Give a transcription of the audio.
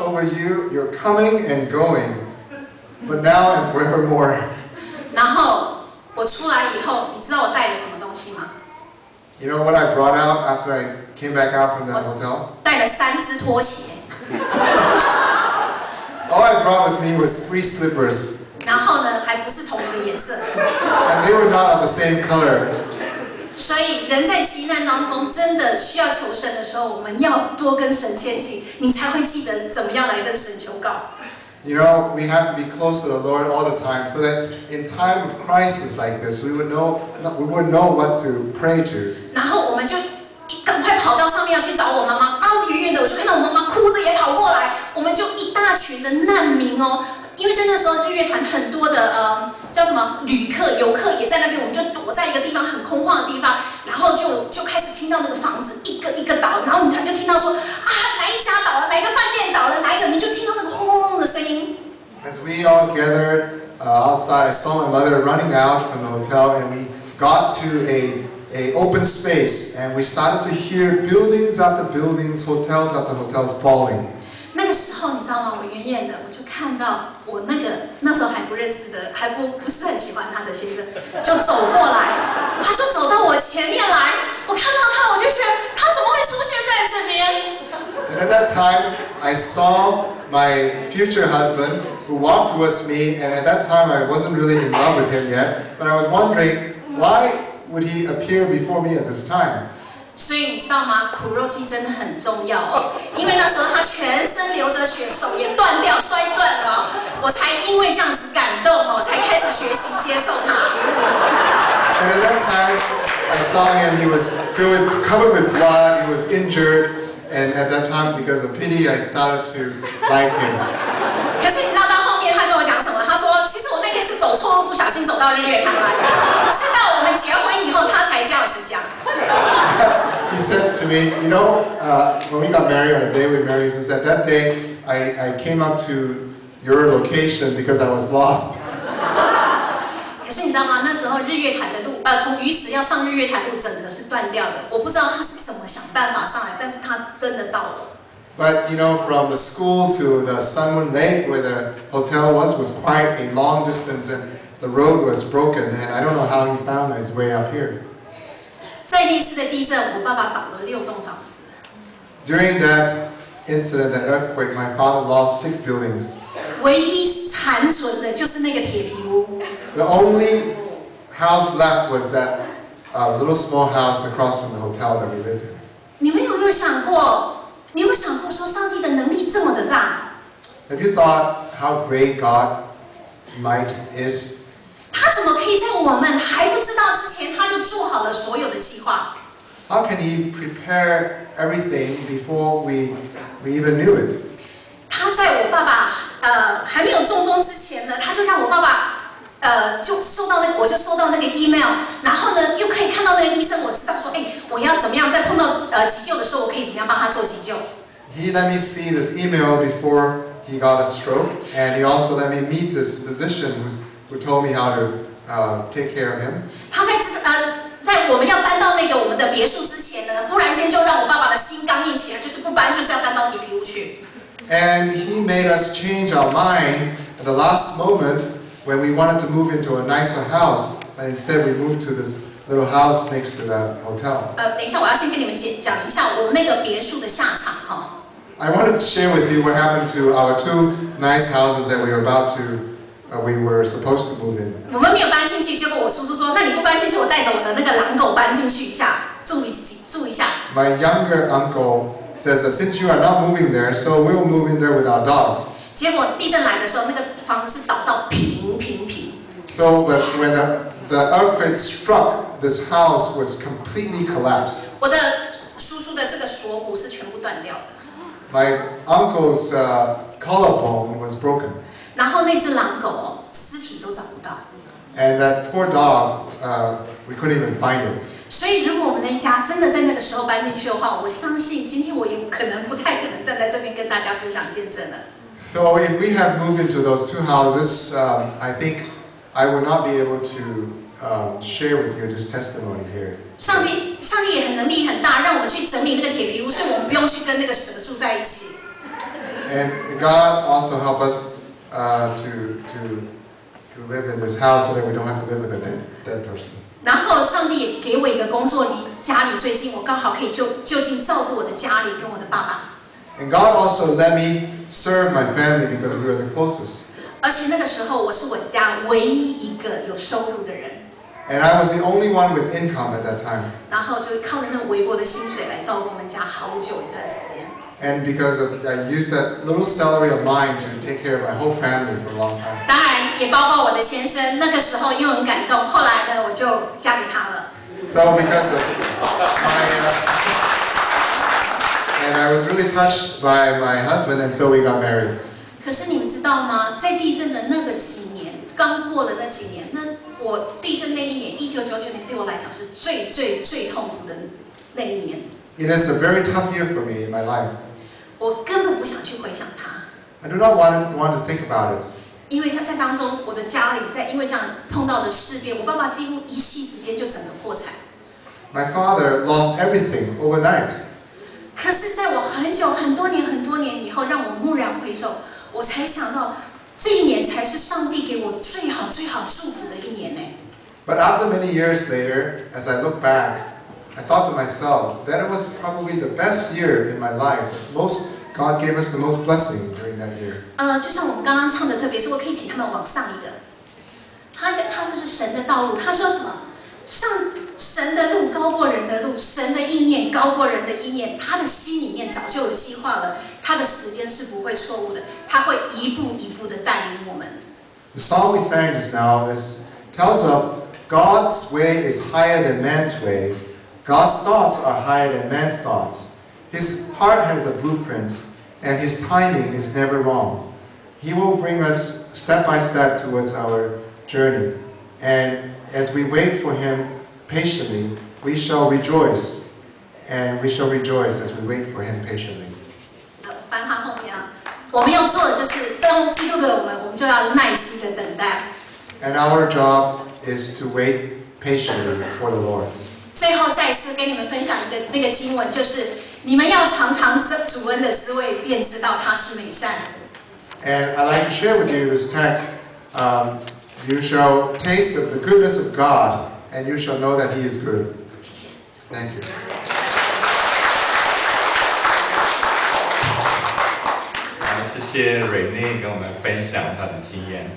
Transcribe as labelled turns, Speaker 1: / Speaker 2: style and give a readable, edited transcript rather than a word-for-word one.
Speaker 1: over you, you're coming and going, but now and forevermore.
Speaker 2: 然后我出来以后，你知道我带了什么东西吗？
Speaker 1: You know what I brought out after I came back out from that hotel?
Speaker 2: 带了3只拖鞋。
Speaker 1: All I brought with me was 3 slippers.
Speaker 2: 然后呢，还不是同一个颜色。
Speaker 1: And they were not of the same color.
Speaker 2: 所以人在急难当中，真的需要求神的时候，我们要多跟神牵近，你才会记得怎么样来跟神求告。
Speaker 1: You know, we have to be close to the Lord all the time, so that in time of crisis like this, we would know what to pray to.
Speaker 2: 然后我们就赶快跑到上面要去找我妈妈，然后远远的我就看到我妈妈哭着也跑过来，我们就一大群的难民哦。因为在那时候日月潭很多的叫什么旅客、游客也在那边，我们就躲在一个地方很空旷的地方，然后就开始听到那个房子一个一个倒，然后你就听到说啊哪一家倒了，哪一个饭店倒了，哪一个，你就听到那个轰隆隆的声音。
Speaker 1: As we all gathered outside, I saw my mother running out from the hotel, and we got to a open space, and we started to hear buildings after buildings, hotels after hotels falling.
Speaker 2: 那个时候你知道吗？我远远的我就看到我那时候还不认识的，还不是很喜欢他的先生，就走过来，他就走到我前面来，我看到他，我就觉得他怎么会出现在这边
Speaker 1: And at that time, I saw my future husband who walked towards me, and at that time I wasn't really in love with him yet, but I was wondering why would he appear before me at this time?
Speaker 2: 所以你知道吗？苦肉计真的很重要哦，因为那时候他全身流着血，手也断掉、摔断了哦，我才因为这样子感动哦，才开始学习接受他。
Speaker 1: And at that time, I saw him. He was covered with blood. He was injured, and at that time, because of pity, I started to like him.
Speaker 2: 可是你知道到后面他跟我讲什么？他说：“其实我那天是走错路，不小心走到日月潭来的。是到我们结婚以后，他才这样子讲。”
Speaker 1: He said to me, you know, when we got married, on the day we married, he said, that day I came up to your location because I was lost.
Speaker 2: 可是你知道吗？那时候日月潭的路，从鱼池要上日月潭路，整个是断掉的。我不知道他是怎么想办法上来，但是他真的到了。
Speaker 1: But you know, from the school to the Sunwon Lake, where the hotel was quite a long distance, and the road was broken, and I don't know how he found his way up here.
Speaker 2: 在那次的地震，我爸爸倒了6栋房子。
Speaker 1: During that incident, that earthquake, my father lost 6 buildings.
Speaker 2: 唯一残存的就是那个铁皮屋。
Speaker 1: The only house left was that little small house across from the hotel that we lived in.
Speaker 2: 你们有没有想过？你有没有想过说上帝的能力这么的大？
Speaker 1: Have you thought how great God's might is?
Speaker 2: 他怎么可以在我们还不知道之前，他就做好了所有的计划
Speaker 1: How can He prepare everything before we even knew it?
Speaker 2: 他在我爸爸还没有中风之前呢，他就让我爸爸就收到我就收到那个 email， 然后呢又可以看到那个医生，我知道说，我要怎么样在碰到急救的时候，我可以怎么样帮他做急救。
Speaker 1: He let me see this email before he got a stroke, and he also let me meet this physician who told me how to take care of him.
Speaker 2: 他在我们要搬到那个我们的别墅之前呢，忽然间就让我爸爸的心刚硬起来，就是不搬就是要搬到铁皮屋去。
Speaker 1: And he made us change our mind at the last moment when we wanted to move into a nicer house, and instead we moved to this little house next to the hotel.
Speaker 2: 等一下，我要先跟你们讲一下我们那个别墅的下场哈。
Speaker 1: I wanted to share with you what happened to our 2 nice houses that we were supposed to move in.
Speaker 2: 我们没有搬进去，结果我叔叔说：“那你不搬进去，我带着我的那个狼狗搬进去一下，住一下。”
Speaker 1: My younger uncle says that since you are not moving there, so we will move in there with our dogs.
Speaker 2: 结果地震来的时候，那个房子是倒到平。
Speaker 1: So when the earthquake struck, this house was completely collapsed.
Speaker 2: 我的叔叔的这个锁骨是全部断掉的。
Speaker 1: My uncle's collarbone was broken.
Speaker 2: 然后那只狼狗尸体都找不到。
Speaker 1: And that poor dog, we couldn't even find it.
Speaker 2: 所以，如果我们那一家真的在那个时候搬进去的话，我相信今天我也不太可能站在这边跟大家分享见证了。
Speaker 1: So if we had moved into those 2 houses, I think I would not be able to share with you this testimony here.
Speaker 2: 上帝也很能力很大，让我们去整理那个铁皮屋，所以我们不用去跟那个蛇住在一起。
Speaker 1: And God also help us to live in this house so that we don't have to live with a dead person.
Speaker 2: 然后上帝也给我一个工作，离家里最近，我刚好可以就近照顾我的家里跟我的爸爸。
Speaker 1: And God also let me serve my family because we were the closest.
Speaker 2: 而且那个时候我是我家唯一一个有收入的人。
Speaker 1: And I was the only one with income at that time.
Speaker 2: 然后就靠着那微薄的薪水来照顾我们家好久一段时间。
Speaker 1: And because I used that little salary of mine to take care of my whole family for a long time.
Speaker 2: 当然也包括我的先生，那个时候因为很感动，后来呢我就嫁给他了。
Speaker 1: So because of and I was really touched by my husband, and so we got married.
Speaker 2: 可是你们知道吗？在地震的那个几年，刚过了那几年，那我地震那一年，1999年对我来讲是最痛苦的那一年。
Speaker 1: It is a very tough year for me in my life.
Speaker 2: 我根本不想去回想它。
Speaker 1: I do not want to think about it.
Speaker 2: 因为他在当中，我的家里因为这样碰到的事变，我爸爸几乎一夕之间就整个破产。
Speaker 1: My father lost everything overnight.
Speaker 2: 可是，在我很多年以后，让我蓦然回首，我才想到，这一年才是上帝给我最好祝福的一年呢。
Speaker 1: But after many years later, as I look back, I thought to myself that it was probably the best year in my life. God gave us the most blessing during that year.
Speaker 2: 就像我们刚刚唱的，特别是我可以请他们往上一个。他这是神的道路。他说什么？神的路高过人的路，神的意念高过人的意念。他的心里面早就有计划了，他的时间是不会错误的，他会一步一步的带领我们。
Speaker 1: The song we sang just now tells us God's way is higher than man's way. God's thoughts are higher than man's thoughts. His heart has a blueprint, and His timing is never wrong. He will bring us step by step towards our journey. And as we wait for Him patiently, we shall rejoice. And we shall rejoice as we wait for Him patiently.
Speaker 2: 翻看后面啊，我们要做的就是当基督的我们就要耐心的等待。
Speaker 1: And our job is to wait patiently for the Lord.
Speaker 2: 最后再一次跟你们分享那个经文，就是你们要尝尝主恩的滋味，便知道他是美善。
Speaker 1: And I'd like to share with you this text. You shall taste of the goodness of God, and you shall know that He is good.
Speaker 2: 谢谢。
Speaker 1: Thank you.
Speaker 3: 好，谢谢Renee跟我们分享她的经验。